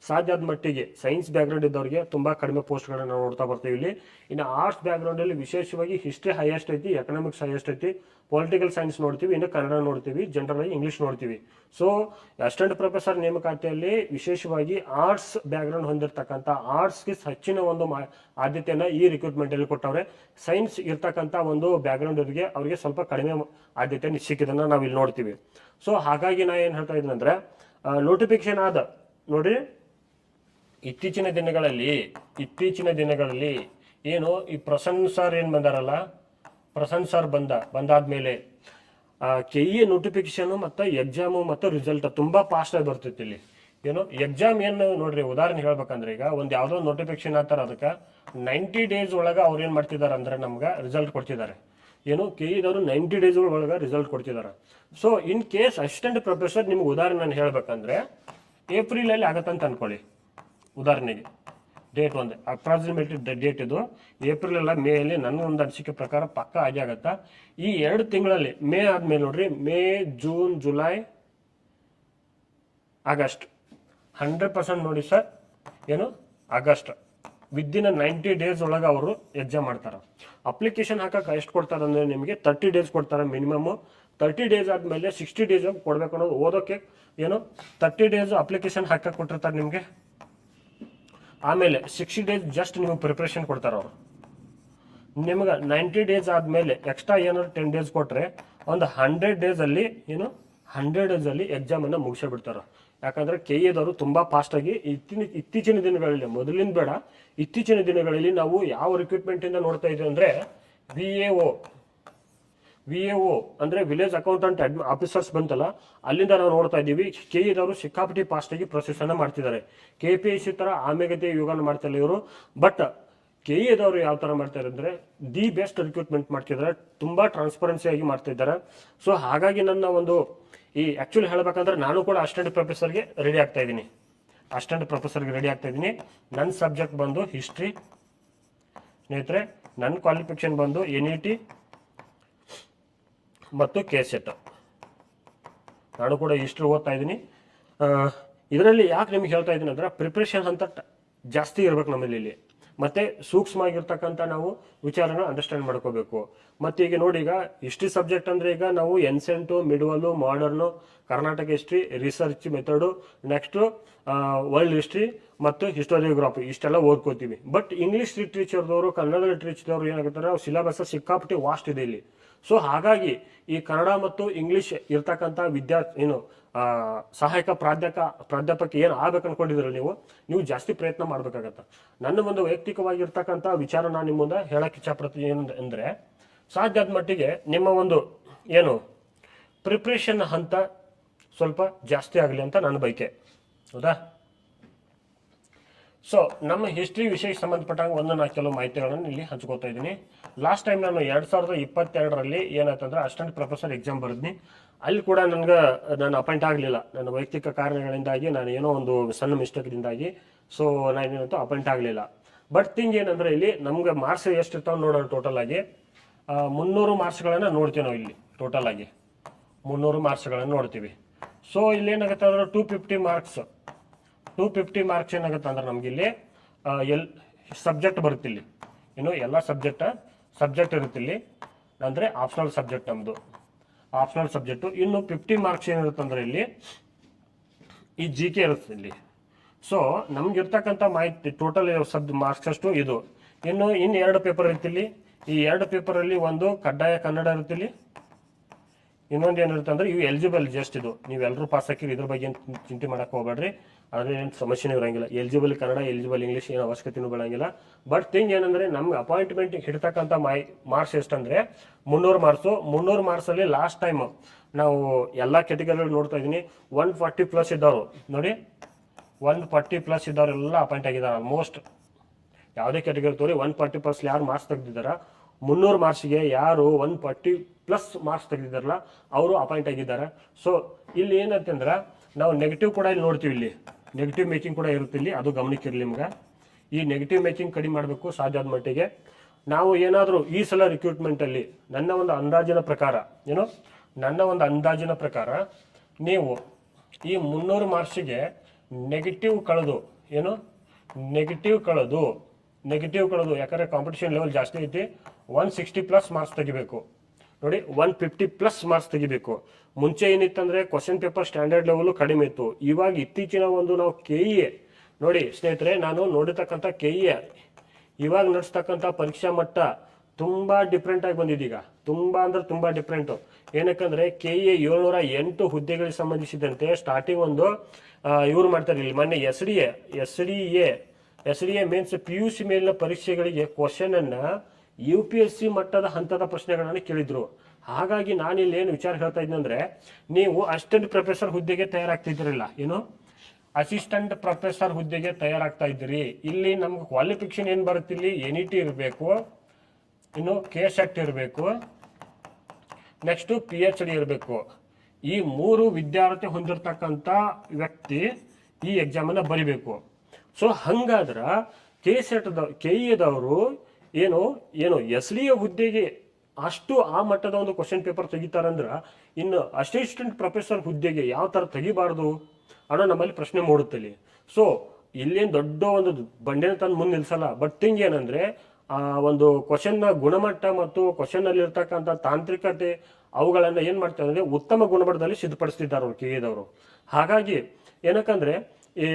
ಸಾಧ್ಯ ಆದ ಮಟ್ಟಿಗೆ ಸೈನ್ಸ್ ಬ್ಯಾಕ್ಗ್ರೌಂಡ್ ಇದ್ದವ್ರಿಗೆ ತುಂಬ ಕಡಿಮೆ ಪೋಸ್ಟ್ಗಳನ್ನ ನಾವು ನೋಡ್ತಾ ಬರ್ತೀವಿ ಇಲ್ಲಿ. ಇನ್ನು ಆರ್ಟ್ಸ್ ಬ್ಯಾಕ್ಗ್ರೌಂಡಲ್ಲಿ ವಿಶೇಷವಾಗಿ ಹಿಸ್ಟ್ರಿ ಹೈಯೆಸ್ಟ್ ಐತಿ, ಎಕನಾಮಿಕ್ಸ್ ಹೈಯೆಸ್ಟ್ ಐತಿ, ಪೊಲಿಟಿಕಲ್ ಸೈನ್ಸ್ ನೋಡ್ತೀವಿ, ಇನ್ನು ಕನ್ನಡ ನೋಡ್ತೀವಿ, ಜನರಲ್ ಆಗಿ ಇಂಗ್ಲೀಷ್ ನೋಡ್ತೀವಿ. ಸೊ ಅಸಿಸ್ಟೆಂಟ್ ಪ್ರೊಫೆಸರ್ ನೇಮಕಾತಿಯಲ್ಲಿ ವಿಶೇಷವಾಗಿ ಆರ್ಟ್ಸ್ ಬ್ಯಾಕ್ಗ್ರೌಂಡ್ ಹೊಂದಿರತಕ್ಕಂಥ ಆರ್ಟ್ಸ್ಗೆ ಹೆಚ್ಚಿನ ಒಂದು ಆದ್ಯತೆಯನ್ನು ಈ ರಿಕ್ರೂಟ್ಮೆಂಟಲ್ಲಿ ಕೊಟ್ಟವ್ರೆ. ಸೈನ್ಸ್ ಇರ್ತಕ್ಕಂಥ ಒಂದು ಬ್ಯಾಕ್ಗ್ರೌಂಡ್ ಅವ್ರಿಗೆ ಸ್ವಲ್ಪ ಕಡಿಮೆ ಆದ್ಯತೆ ಸಿಕ್ಕಿದ್ದನ್ನು ನಾವು ಇಲ್ಲಿ ನೋಡ್ತೀವಿ. ಸೊ ಹಾಗಾಗಿ ನಾ ಏನು ಹೇಳ್ತಾ ಇದ್ದೀನಿ ಅಂದರೆ ನೋಟಿಫಿಕೇಶನ್ ಆದ ನೋಡ್ರಿ. ಇತ್ತೀಚಿನ ದಿನಗಳಲ್ಲಿ ಏನು ಈ ಪ್ರಸನ್ನ ಸರ್ ಏನು ಬಂದಾರಲ್ಲ, ಪ್ರಸನ್ನ ಸರ್ ಬಂದಾದ್ಮೇಲೆ ಕೆಇಎ ನೋಟಿಫಿಕೇಶನ್ ಮತ್ತು ಎಕ್ಸಾಮು ಮತ್ತು ರಿಸಲ್ಟ್ ತುಂಬ ಫಾಸ್ಟಾಗಿ ಬರ್ತಿತ್ತು ಇಲ್ಲಿ. ಏನು ಎಕ್ಸಾಮ್ ಏನು ನೋಡ್ರಿ, ಉದಾಹರಣೆ ಹೇಳ್ಬೇಕಂದ್ರೆ ಈಗ ಒಂದು ಯಾವುದೋ ನೋಟಿಫಿಕೇಶನ್ ಆಗ್ತಾರೆ, ಅದಕ್ಕೆ 90 ಡೇಸ್ ಒಳಗೆ ಅವ್ರು ಏನು ಮಾಡ್ತಿದ್ದಾರೆ ಅಂದ್ರೆ ನಮ್ಗೆ ರಿಸಲ್ಟ್ ಕೊಡ್ತಿದ್ದಾರೆ. ಏನು ಕೆಇದವರು 90 ಡೇಸ್ ಒಳಗೆ ರಿಸಲ್ಟ್ ಕೊಡ್ತಿದ್ದಾರೆ. So in case assistant professor ನಿಮ್ಗೆ ಉದಾಹರಣೆ ನಾನು ಹೇಳ್ಬೇಕಂದ್ರೆ ಏಪ್ರಿಲಲ್ಲಿ ಆಗತ್ತಂತ ಅನ್ಕೊಳ್ಳಿ. ಉದಾಹರಣೆಗೆ ಡೇಟ್ ಒಂದು ಅಪ್ರಾಕ್ಸಿಮೇಟೆಡ್ ಡೇಟ್ ಇದು ಏಪ್ರಿಲ್ ಅಲ್ಲ ಮೇ ಅಲ್ಲಿ ನನ್ನ ಒಂದು ಅನಿಸಿಕೆ ಪ್ರಕಾರ ಪಕ್ಕ ಆಗಿ ಆಗತ್ತಾ. ಈ 2 ತಿಂಗಳಲ್ಲಿ ಮೇ ಆದ್ಮೇಲೆ ನೋಡ್ರಿ, ಮೇ, ಜೂನ್, ಜುಲೈ, ಆಗಸ್ಟ್ 100% ನೋಡಿ ಸರ್. ಏನು ಆಗಸ್ಟ್ ವಿದಿನ್ 90 ಡೇಸ್ ಒಳಗೆ ಅವರು ಎಕ್ಸಾಮ್ ಮಾಡ್ತಾರೆ. ಅಪ್ಲಿಕೇಶನ್ ಹಾಕಕ್ಕೆ ಎಷ್ಟು ಕೊಡ್ತಾರೆ ಅಂದರೆ ನಿಮಗೆ 30 ಡೇಸ್ ಕೊಡ್ತಾರೆ ಮಿನಿಮಮ್. 30 ಡೇಸ್ ಆದಮೇಲೆ 60 ಡೇಸ್ ಕೊಡ್ಬೇಕು ಅನ್ನೋದು ಓದೋಕ್ಕೆ. ಏನು 30 ಡೇಸ್ ಅಪ್ಲಿಕೇಶನ್ ಹಾಕಕ್ಕೆ ಕೊಟ್ಟಿರ್ತಾರೆ ನಿಮಗೆ. ಆಮೇಲೆ 60 ಡೇಸ್ ಜಸ್ಟ್ ನೀವು ಪ್ರಿಪ್ರೇಷನ್ ಕೊಡ್ತಾರೆ ಅವರು. ನಿಮ್ಗೆ 90 ಡೇಸ್ ಆದಮೇಲೆ ಎಕ್ಸ್ಟ್ರಾ ಏನಾದ್ರು 10 ಡೇಸ್ ಕೊಟ್ಟರೆ ಒಂದು 100 ಡೇಸಲ್ಲಿ ಎಕ್ಸಾಮನ್ನು ಮುಗಿಸೇ ಬಿಡ್ತಾರೆ. ಯಾಕಂದರೆ ಕೆಇದವರು ತುಂಬ ಫಾಸ್ಟಾಗಿ ಇತ್ತೀಚಿನ ದಿನಗಳಲ್ಲಿ, ಮೊದಲಿನ ಬೇಡ, ಇತ್ತೀಚಿನ ದಿನಗಳಲ್ಲಿ ನಾವು ಯಾವ ರಿಕ್ರೂಟ್ಮೆಂಟಿಂದ ನೋಡ್ತಾ ಇದ್ದೀವಿ ಅಂದರೆ ವಿ ಎ ಒ ಅಂದರೆ ವಿಲೇಜ್ ಅಕೌಂಟೆಂಟ್ ಆಫೀಸರ್ಸ್ ಬಂತಲ್ಲ, ಅಲ್ಲಿಂದ ನಾವು ನೋಡ್ತಾ ಇದ್ದೀವಿ ಕೆಇದವರು ಸಿಕ್ಕಾಪಟ್ಟಿ ಫಾಸ್ಟಾಗಿ ಪ್ರೊಸೆಸನ್ನು ಮಾಡ್ತಿದ್ದಾರೆ. KPSC ಥರ ಆಮೆಗತೆ ಯೋಗನ ಮಾಡ್ತಿಲ್ಲ ಇವರು. ಬಟ್ ಕೆಇದವರು ಯಾವ ಥರ ಮಾಡ್ತಾರೆ ಅಂದರೆ ದಿ ಬೆಸ್ಟ್ ರಿಕ್ರೂಟ್ಮೆಂಟ್ ಮಾಡ್ತಿದ್ದಾರೆ, ತುಂಬ ಟ್ರಾನ್ಸ್ಪರೆನ್ಸಿಯಾಗಿ ಮಾಡ್ತಿದ್ದಾರೆ. ಸೊ ಹಾಗಾಗಿ ನನ್ನ ಒಂದು ಈ ಆ್ಯಕ್ಚುಲಿ ಹೇಳ್ಬೇಕಂದ್ರೆ ನಾನು ಕೂಡ ಅಸಿಸ್ಟೆಂಟ್ ಪ್ರೊಫೆಸರ್ಗೆ ರೆಡಿ ಆಗ್ತಾ ಇದ್ದೀನಿ. ನನ್ನ ಸಬ್ಜೆಕ್ಟ್ ಬಂದು ಹಿಸ್ಟ್ರಿ ಸ್ನೇಹಿತರೆ. ನನ್ನ ಕ್ವಾಲಿಫಿಕೇಶನ್ ಬಂದು NET ಮತ್ತು KCET. ನಾನು ಕೂಡ ಹಿಸ್ಟ್ರಿ ಓದ್ತಾ ಇದ್ದೀನಿ. ಇದರಲ್ಲಿ ಯಾಕೆ ನಿಮ್ಗೆ ಹೇಳ್ತಾ ಇದ್ದೀನಿ ಅಂದರೆ ಪ್ರಿಪ್ರೇಷನ್ ಅಂತ ಜಾಸ್ತಿ ಇರ್ಬೇಕು ನಮ್ಮಲ್ಲಿ ಇಲ್ಲಿ. ಮತ್ತು ಸೂಕ್ಷ್ಮವಾಗಿರ್ತಕ್ಕಂಥ ನಾವು ವಿಚಾರನ ಅಂಡರ್ಸ್ಟ್ಯಾಂಡ್ ಮಾಡ್ಕೋಬೇಕು. ಮತ್ತು ಈಗ ನೋಡಿ, ಈಗ ಹಿಸ್ಟ್ರಿ ಸಬ್ಜೆಕ್ಟ್ ಅಂದರೆ ಈಗ ನಾವು ancient, medieval, modern, Karnataka history, research method, next world history ಮತ್ತು ಹಿಸ್ಟೋರಿಯೋಗ್ರಾಫಿ ಇಷ್ಟೆಲ್ಲ ಓದ್ಕೋತೀವಿ. ಬಟ್ ಇಂಗ್ಲೀಷ್ ಲಿಟ್ರೇಚರ್ದವರು, ಕನ್ನಡ ಲಿಟ್ರೇಚರ್ದವರು ಏನಾಗುತ್ತಾರೆ, ಅವ್ರು ಸಿಲೆಬಸ್ ಸಿಕ್ಕಾಪಟ್ಟೆ ವಾಸ್ಟ್ ಇದೆ ಇಲ್ಲಿ. ಸೊ ಹಾಗಾಗಿ ಈ ಕನ್ನಡ ಮತ್ತು ಇಂಗ್ಲೀಷ್ ಇರ್ತಕ್ಕಂಥ ಸಹಾಯಕ ಪ್ರಾಧ್ಯಾಪಕ ಏನು ಆಗ್ಬೇಕು ಅನ್ಕೊಂಡಿದ್ರೆ ನೀವು ಜಾಸ್ತಿ ಪ್ರಯತ್ನ ಮಾಡ್ಬೇಕಾಗತ್ತೆ. ನನ್ನ ಒಂದು ವೈಯಕ್ತಿಕವಾಗಿರ್ತಕ್ಕಂಥ ವಿಚಾರ ನಾನು ನಿಮ್ಮ ಮುಂದೆ ಹೇಳಕ್ಕೆ ಇಚ್ಛಪಡ್ತೀನಿ. ಏನು ಅಂದರೆ ಸಾಧ್ಯ ಆದ ಮಟ್ಟಿಗೆ ನಿಮ್ಮ ಒಂದು ಪ್ರಿಪ್ರೇಷನ್ ಹಂತ ಸ್ವಲ್ಪ ಜಾಸ್ತಿ ಆಗಲಿ ಅಂತ ನನ್ನ ಬಯಕೆ. ಹೌದಾ? ಸೊ ನಮ್ಮ ಹಿಸ್ಟ್ರಿ ವಿಷಯಕ್ಕೆ ಸಂಬಂಧಪಟ್ಟಂಗೆ ನಾನು ಕೆಲವು ಮಾಹಿತಿಗಳನ್ನು ಇಲ್ಲಿ ಹಂಚ್ಕೋತಾ ಇದ್ದೀನಿ. ಲಾಸ್ಟ್ ಟೈಮ್ ನಾನು 2022ರಲ್ಲಿ ಏನಾಯ್ತಂದ್ರೆ ಅಸಿಸ್ಟೆಂಟ್ ಪ್ರೊಫೆಸರ್ ಎಕ್ಸಾಮ್ ಬರೆದ್ನಿ. ಅಲ್ಲಿ ಕೂಡ ನಾನು ಅಪಾಯಿಂಟ್ ಆಗಲಿಲ್ಲ. ನನ್ನ ವೈಯಕ್ತಿಕ ಕಾರಣಗಳಿಂದಾಗಿ, ನಾನು ಏನೋ ಒಂದು ಸಣ್ಣ ಮಿಸ್ಟೇಕ್ದಿಂದಾಗಿ ಸೊ ನಾನೇನಂತೂ ಅಪಾಯಿಂಟ್ ಆಗಲಿಲ್ಲ. ಬಟ್ ಥಿಂಗ್ ಏನಂದರೆ ಇಲ್ಲಿ ನಮ್ಗೆ ಮಾರ್ಕ್ಸ್ ಎಷ್ಟು ಇರ್ತಾವೆ ನೋಡೋಣ. ಟೋಟಲ್ ಆಗಿ 300 ಮಾರ್ಕ್ಸ್ಗಳನ್ನು ನೋಡ್ತೀವಿ ನಾವು ಇಲ್ಲಿ. ಟೋಟಲ್ ಆಗಿ 300 ಮಾರ್ಕ್ಸ್ಗಳನ್ನು ನೋಡ್ತೀವಿ. ಸೊ ಇಲ್ಲಿ ಏನಾಗುತ್ತೆ ಅಂದ್ರೆ 250 ಮಾರ್ಕ್ಸ್ ಏನಾಗುತ್ತೆ ಅಂದ್ರೆ ನಮ್ಗೆ ಇಲ್ಲಿ ಸಬ್ಜೆಕ್ಟ್ ಬರುತ್ತೆ ಇಲ್ಲಿ. ಇನ್ನು ಎಲ್ಲ ಸಬ್ಜೆಕ್ಟ್ ಇರುತ್ತೆ ಇಲ್ಲಿ, ಅಂದರೆ ಆಪ್ಷನಲ್ ಸಬ್ಜೆಕ್ಟ್ ನಮ್ಮದು, ಆಪ್ಷನಲ್ ಸಬ್ಜೆಕ್ಟು. ಇನ್ನು 50 ಮಾರ್ಕ್ಸ್ ಏನಿರುತ್ತೆ ಅಂದ್ರೆ ಇಲ್ಲಿ ಈ ಜಿ ಕೆ ಇರುತ್ತೆ ಇಲ್ಲಿ. ಸೊ ನಮ್ಗಿರ್ತಕ್ಕಂಥ ಮಾಹಿತಿ ಟೋಟಲ್ ಮಾರ್ಕ್ಸ್ ಅಷ್ಟು ಇದು. ಇನ್ನು 2 ಪೇಪರ್ ಇರ್ತಿಲ್ಲಿ. ಈ 2 ಪೇಪರಲ್ಲಿ ಒಂದು ಕಡ್ಡಾಯ ಕನ್ನಡ ಇರುತ್ತಿಲ್ಲಿ, ಇನ್ನೊಂದು ಏನಿರುತ್ತೆ ಅಂದ್ರೆ ಇವು ಎಲಿಜಿಬಲ್. ಜಸ್ಟ್ ಇದು ನೀವೆಲ್ಲರೂ ಪಾಸ್ ಹಾಕಿರಿ, ಇದ್ರ ಬಗ್ಗೆ ಏನು ಚಿಂತೆ ಮಾಡಕ್ಕೆ ಹೋಗ್ಬೇಡ್ರಿ. ಆದರೆ ಏನು ಸಮಸ್ಯೆನೂ ಇರೋಂಗಿಲ್ಲ. ಎಲಿಜಿಬಲ್ ಕನ್ನಡ, ಎಲಿಜಿಬಲ್ ಇಂಗ್ಲೀಷ್ ಏನು ಅವಶ್ಯಕತೆನೂ ಬೀಳಂಗಿಲ್ಲ. ಬಟ್ ಥಿಂಗ್ ಏನಂದ್ರೆ ನಮ್ಗೆ ಅಪಾಯಿಂಟ್ಮೆಂಟ್ ಹಿಡ್ತಕ್ಕಂಥ ಮಾರ್ಕ್ಸ್ ಎಷ್ಟಂದ್ರೆ 300 ಮಾರ್ಕ್ಸು. 300 ಮಾರ್ಕ್ಸಲ್ಲಿ ಲಾಸ್ಟ್ ಟೈಮ್ ನಾವು ಎಲ್ಲ ಕೆಟಗರಿಗಳು ನೋಡ್ತಾ ಇದ್ದೀನಿ. 140+ ಇದ್ದವರು ನೋಡಿ, 140+ ಇದ್ದವರೆಲ್ಲ ಅಪಾಯಿಂಟ್ ಆಗಿದ್ದಾರೆ. ಆಲ್ಮೋಸ್ಟ್ ಯಾವುದೇ ಕೆಟಗರಿ ತೋರಿ 140+ ಯಾರು ಮಾರ್ಕ್ಸ್ ತೆಗೆದಿದ್ದಾರ, 300 ಮಾರ್ಕ್ಸ್ಗೆ ಯಾರು 140+ ಮಾರ್ಕ್ಸ್ ತೆಗೆದಿದ್ದಾರಲ್ಲ ಅವರು ಅಪಾಯಿಂಟ್ ಆಗಿದ್ದಾರೆ. ಸೊ ಇಲ್ಲಿ ಏನಂತಂದ್ರೆ ನಾವು ನೆಗೆಟಿವ್ ಕೂಡ ಇಲ್ಲಿ ನೋಡ್ತೀವಿ. ಇಲ್ಲಿ ನೆಗೆಟಿವ್ ಮೇಕಿಂಗ್ ಕೂಡ ಇರುತ್ತೆ ಇಲ್ಲಿ, ಅದು ಗಮನಕ್ಕಿರಲಿ ನಿಮ್ಗೆ. ಈ ನೆಗೆಟಿವ್ ಮೇಕಿಂಗ್ ಕಡಿಮೆ ಮಾಡಬೇಕು ಸಾಧ್ಯ ಆದ ಮಟ್ಟಿಗೆ. ನಾವು ಏನಾದರೂ ಈ ಸಲ ರಿಕ್ರೂಟ್ಮೆಂಟಲ್ಲಿ ನನ್ನ ಒಂದು ಅಂದಾಜಿನ ಪ್ರಕಾರ ನೀವು ಈ 300 ಮಾರ್ಕ್ಸಿಗೆ ನೆಗೆಟಿವ್ ಕಳೆದು ಯಾಕಂದರೆ ಕಾಂಪಿಟೇಷನ್ ಲೆವೆಲ್ ಜಾಸ್ತಿ ಐತಿ, 160+ ಮಾರ್ಕ್ಸ್ ತೆಗಿಬೇಕು ನೋಡಿ. 150+ ಮಾರ್ಕ್ಸ್ ತೆಗಿಬೇಕು. ಮುಂಚೆ ಏನಿತ್ತಂದ್ರೆ ಕ್ವಶನ್ ಪೇಪರ್ ಸ್ಟ್ಯಾಂಡರ್ಡ್ ಲೆವೆಲ್ ಕಡಿಮೆ ಇತ್ತು. ಇವಾಗ ಇತ್ತೀಚಿನ ಒಂದು ನಾವು KEA ನೋಡಿ ಸ್ನೇಹಿತರೆ, ನಾನು ನೋಡಿರ್ತಕ್ಕಂಥ KEA ಇವಾಗ ನಡೆಸ್ತಕ್ಕಂಥ ಪರೀಕ್ಷಾ ಮಟ್ಟ ತುಂಬಾ ಡಿಫ್ರೆಂಟ್ ಆಗಿ ಬಂದಿದ್ದೀಗ. ತುಂಬಾ ಅಂದ್ರೆ ತುಂಬಾ ಡಿಫ್ರೆಂಟ್. ಏನಕ್ಕಂದ್ರೆ KEA 708 ಹುದ್ದೆಗಳಿಗೆ ಸಂಬಂಧಿಸಿದಂತೆ ಸ್ಟಾರ್ಟಿಂಗ್ ಒಂದು ಇವ್ರು ಮಾಡ್ತಾರೆ ಇಲ್ಲಿ. ಮೊನ್ನೆ SDA ಮೀನ್ಸ್ PUC ಮೇಲಿನ ಪರೀಕ್ಷೆಗಳಿಗೆ ಕ್ವಶನ್ ಅನ್ನ UPSC ಮಟ್ಟದ ಹಂತದ ಪ್ರಶ್ನೆಗಳನ್ನು ಕೇಳಿದ್ರು. ಹಾಗಾಗಿ ನಾನು ಇಲ್ಲಿ ಏನು ವಿಚಾರ ಹೇಳ್ತಾ ಇದ್ದೀನಿ ಅಂದ್ರೆ, ನೀವು ಅಸಿಸ್ಟೆಂಟ್ ಪ್ರೊಫೆಸರ್ ಹುದ್ದೆಗೆ ತಯಾರಾಗ್ತಿದ್ರಲ್ಲ, ಅಸಿಸ್ಟೆಂಟ್ ಪ್ರೊಫೆಸರ್ ಹುದ್ದೆಗೆ ತಯಾರಾಗ್ತಾ ಇದ್ದೀರಿ. ಇಲ್ಲಿ ನಮ್ಗೆ ಕ್ವಾಲಿಫಿಕೇಶನ್ ಏನು ಬರುತ್ತೆ, ಇಲ್ಲಿ NET ಇರಬೇಕು, ಇನ್ನು KSET ಇರಬೇಕು, ನೆಕ್ಸ್ಟ್ PhD ಇರಬೇಕು. ಈ 3 ವಿದ್ಯಾರ್ಥಿ ಹೊಂದಿರತಕ್ಕಂಥ ವ್ಯಕ್ತಿ ಈ ಎಕ್ಸಾಮನ್ನು ಬರಿಬೇಕು. ಸೊ ಹಂಗಾದ್ರೆ KEದವರು ಏನು SDA ಹುದ್ದೆಗೆ ಅಷ್ಟು ಆ ಮಟ್ಟದ ಒಂದು ಕ್ವಶನ್ ಪೇಪರ್ ತೆಗಿತಾರಂದ್ರೆ, ಇನ್ನು ಅಸಿಸ್ಟೆಂಟ್ ಪ್ರೊಫೆಸರ್ ಹುದ್ದೆಗೆ ಯಾವ ಥರ ತೆಗಿಬಾರ್ದು ಅನ್ನೋ ನಮ್ಮಲ್ಲಿ ಪ್ರಶ್ನೆ ಮೂಡುತ್ತಲ್ಲಿ. ಸೊ ಇಲ್ಲೇನು ದೊಡ್ಡ ಒಂದು ಬಂಡೆನ ತಂದು ಮುಂದೆ ನಿಲ್ಸಲ್ಲ. ಬಟ್ ಥಿಂಗ್ ಏನಂದ್ರೆ ಆ ಒಂದು ಕ್ವಶನ್ನ ಗುಣಮಟ್ಟ ಮತ್ತು ಕ್ವಶನ್ ಅಲ್ಲಿ ಇರ್ತಕ್ಕಂಥ ತಾಂತ್ರಿಕತೆ ಅವುಗಳನ್ನ ಏನ್ ಮಾಡ್ತಾರೆ ಅಂದ್ರೆ ಉತ್ತಮ ಗುಣಮಟ್ಟದಲ್ಲಿ ಸಿದ್ಧಪಡಿಸ್ತಿದ್ದಾರೆ ಅವರು KEದವರು. ಹಾಗಾಗಿ ಏನಕ್ಕಂದ್ರೆ ಈ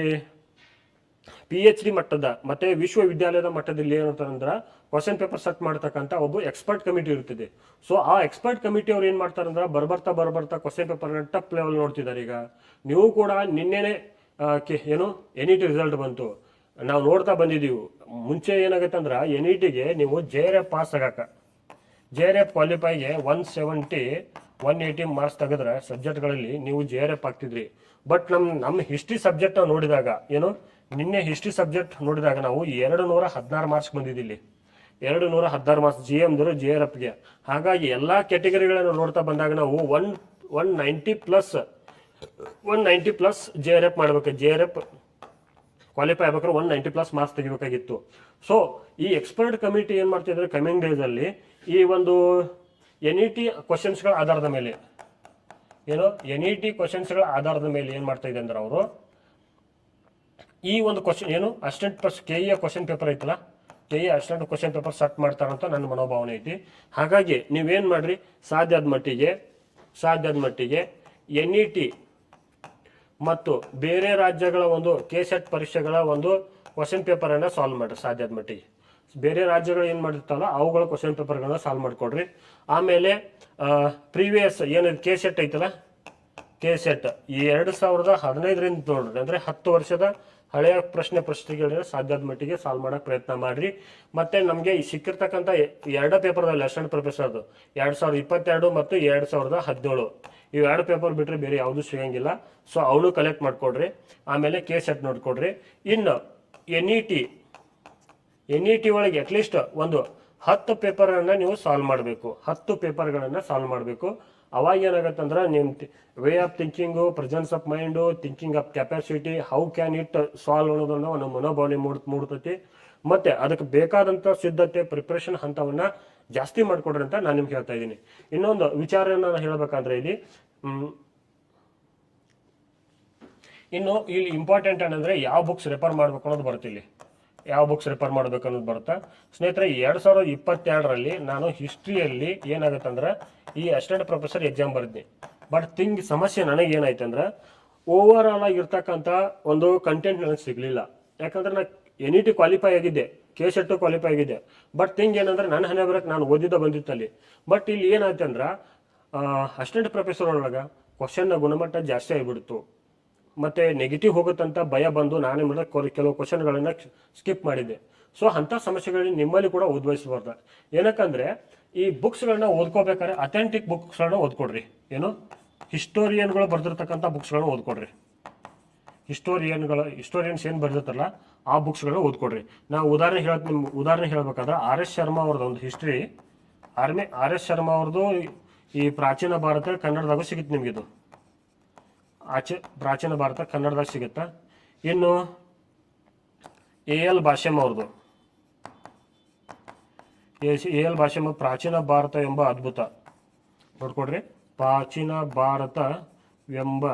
PhD ಮಟ್ಟದ ಮತ್ತೆ ವಿಶ್ವವಿದ್ಯಾಲಯದ ಮಟ್ಟದಲ್ಲಿ ಏನಂತಾರಂದ್ರೆ ಕ್ವಶನ್ ಪೇಪರ್ ಸೆಟ್ ಮಾಡ್ತಕ್ಕಂಥ ಒಬ್ಬ ಎಕ್ಸ್ಪರ್ಟ್ ಕಮಿಟಿ ಇರ್ತದೆ. ಸೊ ಆ ಎಕ್ಸ್ಪರ್ಟ್ ಕಮಿಟಿ ಅವ್ರು ಏನ್ ಮಾಡ್ತಾರಂದ್ರೆ ಬರ್ಬರ್ತಾ ಕ್ವಶನ್ ಪೇಪರ್ನ ಟಫ್ ಲೆವೆಲ್ ನೋಡ್ತಿದ್ದಾರೆ. ಈಗ ನೀವು ಕೂಡ ನಿನ್ನೆನೆ NET ರಿಸಲ್ಟ್ ಬಂತು, ನಾವು ನೋಡ್ತಾ ಬಂದಿದ್ದೀವಿ. ಮುಂಚೆ ಏನಾಗುತ್ತೆ ಅಂದ್ರೆ NETಗೆ ನೀವು JRF ಪಾಸ್ ಆಗಕ, JRF ಕ್ವಾಲಿಫೈಗೆ 170 180 ಮಾರ್ಕ್ಸ್ ತೆಗೆದ್ರೆ ಸಬ್ಜೆಕ್ಟ್ಗಳಲ್ಲಿ ನೀವು JRF ಆಗ್ತಿದ್ರಿ. ಬಟ್ ನಮ್ಮ ಹಿಸ್ಟ್ರಿ ಸಬ್ಜೆಕ್ಟ್ ನಾವು ನೋಡಿದಾಗ ನಿನ್ನೆ ಹಿಸ್ಟ್ರಿ ಸಬ್ಜೆಕ್ಟ್ ನೋಡಿದಾಗ ನಾವು 216 ಮಾರ್ಕ್ಸ್ ಬಂದಿದ್ದಿಲ್ಲಿ. 216 ಮಾರ್ಕ್ಸ್ JRFಗೆ. ಹಾಗಾಗಿ ಎಲ್ಲಾ ಕ್ಯಾಟಗರಿಗಳನ್ನು ನೋಡ್ತಾ ಬಂದಾಗ ನಾವು 190+ JRF ಮಾಡ್ಬೇಕು. JRF ಕ್ವಾಲಿಫೈ ಆಗ್ಬೇಕಾದ್ರೆ 190+ ಮಾರ್ಕ್ಸ್ ತೆಗಿಬೇಕಾಗಿತ್ತು. ಸೊ ಈ ಎಕ್ಸ್ಪರ್ಟ್ ಕಮಿಟಿ ಏನ್ ಮಾಡ್ತಿದ್ರೆ ಕಮಿಂಗ್ ಡೇಸ್ ಅಲ್ಲಿ ಈ ಒಂದು NET ಕ್ವಶನ್ಸ್ಗಳ ಆಧಾರದ ಮೇಲೆ NET ಕ್ವಶನ್ಸ್ಗಳ ಆಧಾರದ ಮೇಲೆ ಏನ್ ಮಾಡ್ತಾ ಇದೆ ಅಂದ್ರೆ ಅವರು ಈ ಒಂದು ಕ್ವಶನ್ ಅಸಿಸ್ಟೆಂಟ್ KEಯ ಕ್ವಶನ್ ಪೇಪರ್ ಐತಲ್ಲ, KE assistant question paper set ಮಾಡ್ತಾರಂತ ನನ್ನ ಮನೋಭಾವನೆ ಐತಿ. ಹಾಗಾಗಿ ನೀವೇನ್ ಮಾಡ್ರಿ, ಸಾಧ್ಯ ಆದ ಮಟ್ಟಿಗೆ NET ಮತ್ತು ಬೇರೆ ರಾಜ್ಯಗಳ ಒಂದು KSET ಪರೀಕ್ಷೆಗಳ ಒಂದು ಕ್ವಶನ್ ಪೇಪರ್ ಅನ್ನ ಸಾಲ್ವ್ ಮಾಡ್ರಿ. ಸಾಧ್ಯ ಆದ ಮಟ್ಟಿಗೆ ಬೇರೆ ರಾಜ್ಯಗಳು ಏನ್ ಮಾಡಿರ್ತಾವಲ್ಲ ಅವುಗಳ ಕ್ವಶನ್ ಪೇಪರ್ಗಳನ್ನ ಸಾಲ್ವ್ ಮಾಡ್ಕೊಡ್ರಿ. ಆಮೇಲೆ ಪ್ರೀವಿಯಸ್ ಏನಿದೆ KSET ಐತಲ್ಲ, KSET ಈ 2015ರಿಂದ ನೋಡ್ರಿ, ಅಂದ್ರೆ 10 ವರ್ಷದ ಹಳೆಯ ಪ್ರಶ್ನೆ ಪತ್ರಿಕೆಗಳನ್ನ ಸಾಧ್ಯ ಆದ ಮಟ್ಟಿಗೆ ಸಾಲ್ವ್ ಮಾಡಕ್ ಪ್ರಯತ್ನ ಮಾಡ್ರಿ. ಮತ್ತೆ ನಮ್ಗೆ ಈ ಸಿಕ್ಕಿರ್ತಕ್ಕಂಥ 2 ಪೇಪರ್ದಲ್ಲಿ ಅಸಿಸ್ಟೆಂಟ್ ಪ್ರೊಫೆಸರ್ದು 2022 ಮತ್ತು 2017 ಇವು 2 ಪೇಪರ್ ಬಿಟ್ಟರೆ ಬೇರೆ ಯಾವುದೂ ಸಿಗಂಗಿಲ್ಲ. ಸೊ ಅವನು ಕಲೆಕ್ಟ್ ಮಾಡ್ಕೊಡ್ರಿ. ಆಮೇಲೆ ಕೆ ಸೆಟ್ ನೋಡ್ಕೊಡ್ರಿ. ಇನ್ನು NET ಒಳಗೆ ಅಟ್ಲೀಸ್ಟ್ ಒಂದು 10 ಪೇಪರನ್ನು ನೀವು ಸಾಲ್ವ್ ಮಾಡಬೇಕು. 10 ಪೇಪರ್ಗಳನ್ನು ಸಾಲ್ವ್ ಮಾಡಬೇಕು. ಅವಾಗ ಏನಾಗತ್ತಂದ್ರೆ ನಿಮ್ಮ way of thinking, presence of mind, thinking of capacity, how can it solve ಅನ್ನೋದನ್ನು ಒಂದು ಮನೋಭಾವನೆ ಮೂಡ್ತೈತಿ. ಮತ್ತೆ ಅದಕ್ಕೆ ಬೇಕಾದಂಥ ಸಿದ್ಧತೆ, ಪ್ರಿಪ್ರೇಷನ್ ಹಂತವನ್ನ ಜಾಸ್ತಿ ಮಾಡ್ಕೊಡ್ರಿ ಅಂತ ನಾನು ನಿಮ್ಗೆ ಹೇಳ್ತಾ ಇದ್ದೀನಿ. ಇನ್ನೊಂದು ವಿಚಾರನ ನಾನು ಹೇಳ್ಬೇಕಂದ್ರೆ ಇನ್ನು ಇಲ್ಲಿ ಇಂಪಾರ್ಟೆಂಟ್ ಏನಂದ್ರೆ ಯಾವ ಬುಕ್ಸ್ ರೆಫರ್ ಮಾಡ್ಬೇಕು ಅನ್ನೋದು ಬರುತ್ತೆ. ಇಲ್ಲಿ ಯಾವ ಬುಕ್ಸ್ ರೆಫರ್ ಮಾಡ್ಬೇಕು ಅನ್ನೋದು ಬರುತ್ತೆ ಸ್ನೇಹಿತರೆ. 2022ರಲ್ಲಿ ನಾನು ಹಿಸ್ಟ್ರಿಯಲ್ಲಿ ಏನಾಗುತ್ತಂದ್ರೆ ಈ ಅಸಿಸ್ಟೆಂಟ್ ಪ್ರೊಫೆಸರ್ ಎಕ್ಸಾಮ್ ಬರೆದ್ನಿ. ಬಟ್ ಸಮಸ್ಯೆ ನನಗೆ ಏನಾಯ್ತು ಅಂದ್ರೆ ಓವರ್ ಆಲ್ ಆಗಿರ್ತಕ್ಕಂಥ ಒಂದು ಕಂಟೆಂಟ್ ನನಗೆ ಸಿಗ್ಲಿಲ್ಲ. ಯಾಕಂದ್ರೆ ನಾನು NET ಕ್ವಾಲಿಫೈ ಆಗಿದ್ದೆ, ಕೆ ಸೆಟ್ ಕ್ವಾಲಿಫೈ ಆಗಿದ್ದೆ. ಬಟ್ ಏನಂದ್ರೆ ನನ್ನ ಹಣೆ ಬರಕ್ಕೆ ನಾನು ಓದಿದ್ದ ಬಂದಿತ್ತಲ್ಲಿ. ಬಟ್ ಇಲ್ಲಿ ಏನಾಯ್ತು ಅಂದ್ರೆ ಅಸಿಸ್ಟೆಂಟ್ ಪ್ರೊಫೆಸರ್ ಒಳಗೆ ಕ್ವಶನ್ನ ಗುಣಮಟ್ಟ ಜಾಸ್ತಿ ಆಗಿಬಿಡ್ತು. ಮತ್ತೆ ನೆಗೆಟಿವ್ ಹೋಗುತ್ತಂತ ಭಯ ಬಂದು ನಾನೇ ಕೆಲವು ಕ್ವಶನ್ಗಳನ್ನ ಸ್ಕಿಪ್ ಮಾಡಿದ್ದೆ. ಸೊ ಅಂಥ ಸಮಸ್ಯೆಗಳನ್ನ ನಿಮ್ಮಲ್ಲಿ ಕೂಡ ಉದ್ಭವಿಸಬಾರ್ದು. ಏನಕ್ಕಂದ್ರೆ ಈ ಬುಕ್ಸ್ಗಳನ್ನ ಓದ್ಕೋಬೇಕಾದ್ರೆ ಅಥೆಂಟಿಕ್ ಬುಕ್ಸ್ಗಳನ್ನ ಓದ್ಕೊಡ್ರಿ. ಏನು ಹಿಸ್ಟೋರಿಯನ್ಗಳು ಬರೆದಿರ್ತಕ್ಕಂಥ ಬುಕ್ಸ್ಗಳನ್ನ ಓದ್ಕೊಡ್ರಿ. ಹಿಸ್ಟೋರಿಯನ್ಸ್ ಏನು ಬರೆದಿರ್ತಾರಲ್ಲ ಆ ಬುಕ್ಸ್ಗಳನ್ನ ಓದ್ಕೊಡ್ರಿ. ನಾವು ಉದಾಹರಣೆ ಹೇಳ್ಬೇಕಾದ್ರೆ RS ಶರ್ಮಾ ಅವ್ರದ್ದು ಒಂದು ಹಿಸ್ಟ್ರಿ, RS ಶರ್ಮಾ ಅವ್ರದ್ದು ಈ ಪ್ರಾಚೀನ ಭಾರತ ಕನ್ನಡದಾಗೂ ಸಿಗುತ್ತೆ ನಿಮ್ಗೆ. ಇದು ಪ್ರಾಚೀನ ಭಾರತ ಕನ್ನಡದಾಗ ಸಿಗುತ್ತಾ. ಇನ್ನು AL ಭಾಷ್ಯಂ ಅವ್ರದ್ದು AL ಭಾಷ್ಯಂ ಪ್ರಾಚೀನ ಭಾರತ ಎಂಬ ಅದ್ಭುತ ನೋಡ್ಕೊಡ್ರಿ. ಪ್ರಾಚೀನ ಭಾರತ ಎಂಬ